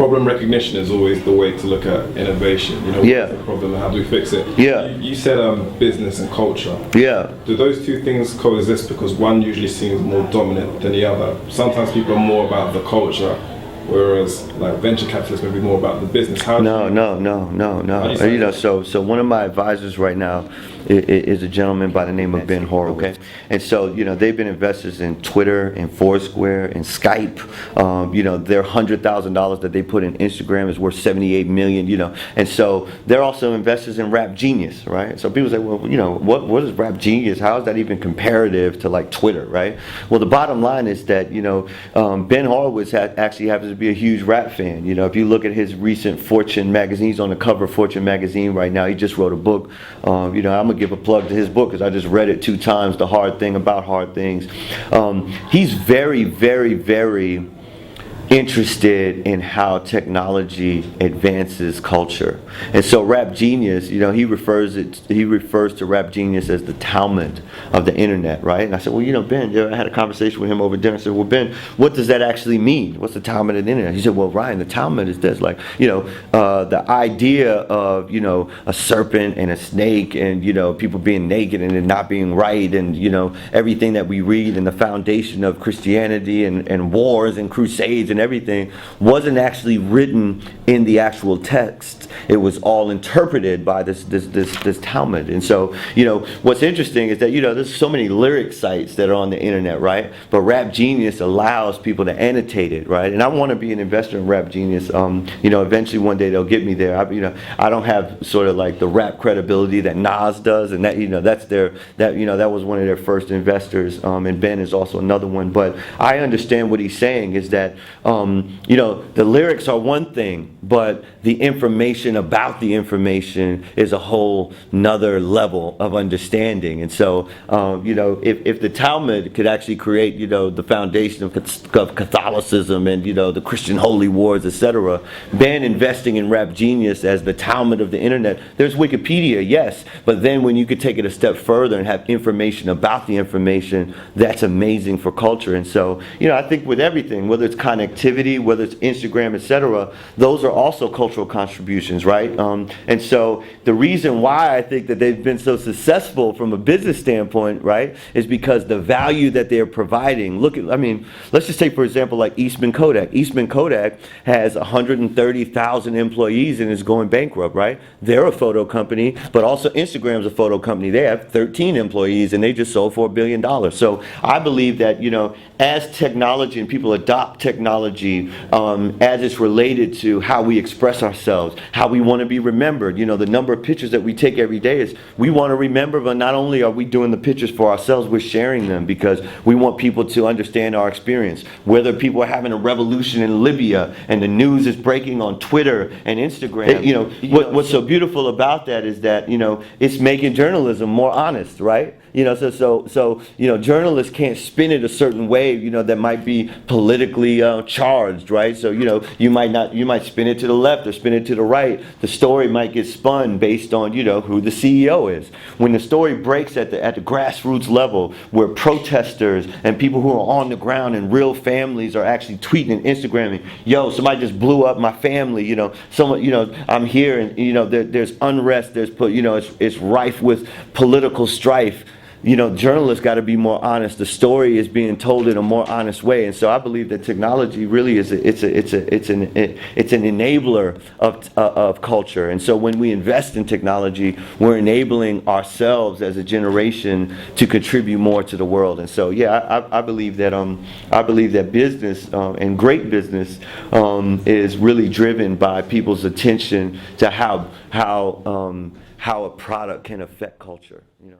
problem recognition is always the way to look at innovation. You know, what's the problem and how do we fix it? You said business and culture. Do those two things coexist because one usually seems more dominant than the other? Sometimes people are more about the culture, whereas like venture capitalists may be more about the business. No. You know, so one of my advisors right now is a gentleman by the name of Ben Horowitz. Okay? And so, you know, they've been investors in Twitter, in Foursquare, in Skype. You know, their $100,000 that they put in Instagram is worth 78 million, you know. And so they're also investors in Rap Genius, right? So people say, well, you know, what is Rap Genius? How is that even comparative to like Twitter, right? Well, the bottom line is that, you know, Ben Horowitz actually happens to be a huge rap fan. You know, if you look at his recent Fortune magazine, he's on the cover of Fortune magazine right now. He just wrote a book. You know, I'm gonna give a plug to his book because I just read it 2 times, The Hard Thing About Hard Things. He's very, very, very interested in how technology advances culture. And so Rap Genius, you know, he refers to Rap Genius as the Talmud of the internet, right? And I said, well, you know, Ben, I had a conversation with him over dinner. I said, well, Ben, what does that actually mean? What's the Talmud of the internet? He said, well, Ryan, the Talmud is this, like, you know, the idea of, you know, a serpent and a snake and, you know, people being naked and it not being right and, you know, everything that we read and the foundation of Christianity and wars and crusades and everything wasn't actually written in the actual text. It was all interpreted by this Talmud. And so, you know, what's interesting is that, you know, there's so many lyric sites that are on the internet, right? But Rap Genius allows people to annotate it, right? And I want to be an investor in Rap Genius. You know, eventually one day they'll get me there. I don't have sort of like the rap credibility that Nas does, and that, you know, that was one of their first investors, and Ben is also another one. But I understand what he's saying is that you know, the lyrics are one thing, but the information about the information is a whole nother level of understanding. And so, you know, if the Talmud could actually create, you know, the foundation of Catholicism and, you know, the Christian holy wars, etc., Ben investing in Rap Genius as the Talmud of the internet, there's Wikipedia, yes, but then when you could take it a step further and have information about the information, that's amazing for culture. And so, you know, I think with everything, whether it's connectivity, whether it's Instagram, etc., those are also cultural contributions, right? And so the reason why I think that they've been so successful from a business standpoint, right, is because the value that they're providing. Look at, I mean, let's just take for example like Eastman Kodak. Eastman Kodak has 130,000 employees and is going bankrupt, right? They're a photo company, but also Instagram's a photo company. They have 13 employees and they just sold for $1 billion. So I believe that, you know, as technology and people adopt technology, as it's related to how we express ourselves, how we want to be remembered. You know, the number of pictures that we take every day is we want to remember, but not only are we doing the pictures for ourselves, we're sharing them because we want people to understand our experience. Whether people are having a revolution in Libya and the news is breaking on Twitter and Instagram, you know, what's so beautiful about that is that, you know, it's making journalism more honest, right? You know, so you know, journalists can't spin it a certain way, you know, that might be politically charged, right? So, you know, you might spin it to the left or spin it to the right. The story might get spun based on, you know, who the CEO is. When the story breaks at the grassroots level, where protesters and people who are on the ground and real families are actually tweeting and Instagramming, yo, somebody just blew up my family, you know, someone, you know, I'm here, and you know, there's unrest, you know, it's rife with political strife. You know, journalists got to be more honest. The story is being told in a more honest way, and so I believe that technology really is it's an enabler of culture. And so when we invest in technology, we're enabling ourselves as a generation to contribute more to the world. And so, yeah, I believe that business and great business is really driven by people's attention to how a product can affect culture. You know.